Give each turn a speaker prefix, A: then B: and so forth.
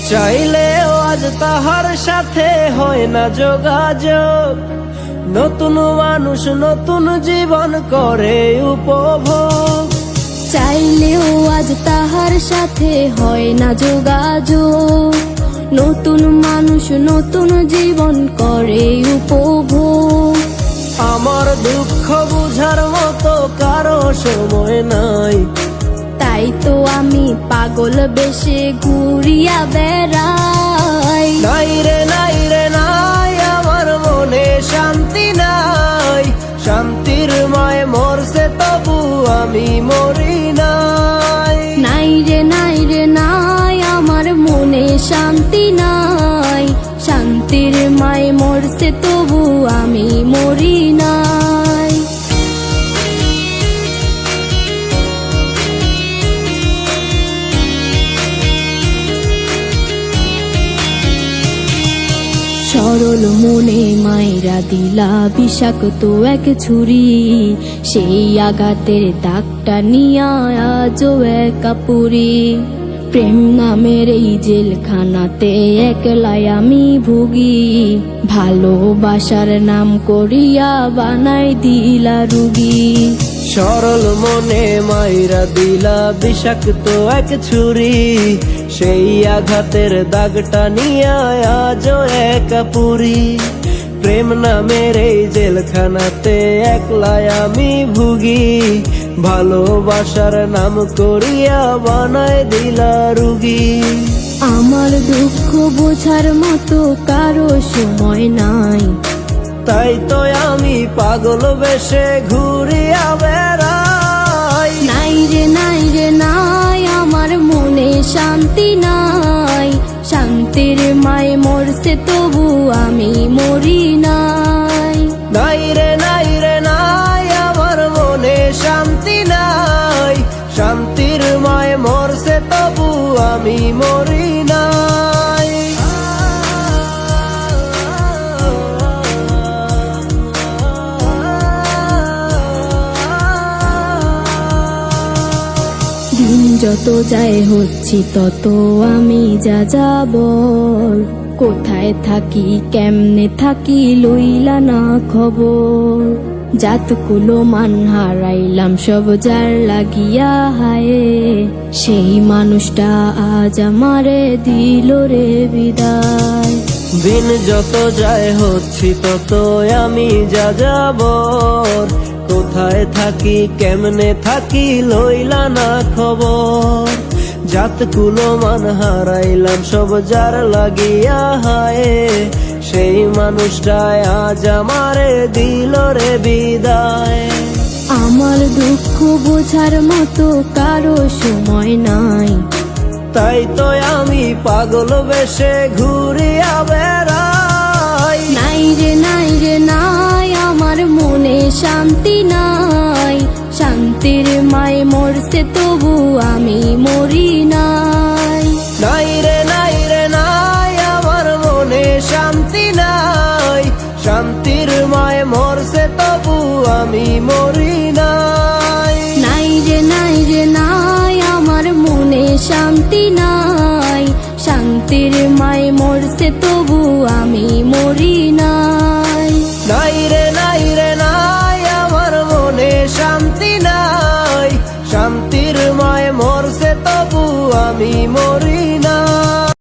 A: চাইলেও আজ তাহার সাথে হয় না যোগাযোগ। নতুন মানুষ নতুন জীবন করে উপভোগ।
B: চাইলেও আজ তাহার সাথে হয় না যোগাযোগ। নতুন মানুষ নতুন জীবন করে উপভোগ।
A: আমার দুঃখ বুঝার মতো কারো সময় নাই,
B: তাই তো আমি পাগল বেশে ঘুরিয়া বেড়াই।
A: নাই রে নাই রে নাই, আমার মনে শান্তি নাই। শান্তির মায় মরছে তবু আমি মরি নাই।
B: নাই রে নাই রে নাই, আমার মনে শান্তি নাই। শান্তির মায় মরছে তবু আমি মরি নাই। সরল মনে মায়েরা দিলা বিষাক্ত এক ছুরি। সেই আঘাতের দাগটা নিয়া আজও একা পুরি। প্রেম নামের এই জেলখানাতে একলাই আমি ভুগি। ভালোবাসার নাম করিয়া বানাই দিলা রুগী।
A: সরল মনে মাইরা দিলা বিষাক্ত এক ছুরি। সেই আঘাতের দাগটা নিয়া আজও একা পুরি। প্রেম নামের এই জেলখানাতে একলাই আমি ভুগি। ভালোবাসার নাম করিয়া বানায় দিলা রুগী।
B: আমার দুঃখ বোঝার মতো কারো সময় নাই,
A: তাই তো আমি পাগল বেশে ঘুরিয়া বেড়াই।
B: নাই রে নাই রে নাই, আমার মনে শান্তি নাই। শান্তির মায় মরছে তবু আমি মরি নাই।
A: নাই রে নাই রে নাই, আমার মনে শান্তি নাই। শান্তির মায় মরছে তবু আমি মরি নাই।
B: দিন যত যায় হচ্ছি তত আমি যা যাবর। কোথায় থাকি কেমনে থাকি লইলা না খবর। জাতকুলো মান হারাইলাম সব যার লাগিয়া হায়। সেই মানুষটা আজ আমারে দিল রে বিদায়।
A: দিন যত যায় হচ্ছি তত আমি যা যাবর। কোথায় থাকি কেমনে থাকি লইলা না খবর। জাতকুলো মান হারাইলাম সব যার লাগিয়া হায়। সেই মানুষটাই আজ আমারে দিল রে বিদায়।
B: আমার দুঃখ বোঝার মতো কারো সময় নাই,
A: তাই তো আমি পাগল বেশে ঘুরিয়া বেড়াই।
B: নাই রে নাই রে নাই, আমার মনে শান্তি নাই। শান্তির মায় মরছে তবু আমি মরি নাই।
A: নাই রে নাই রে নাই, আমার মনে শান্তি নাই। শান্তির মায় মরছে তবু আমি মরি নাই।
B: নাই রে নাই রে নাই, আমার মনে শান্তি নাই। শান্তির মায় মরছে তবু আমি মরি নাই।
A: নাই রে নাই রে নাই, আমার মনে শান্তি নাই। শান্তির মায় মরছে তবু আমি মরি নাই।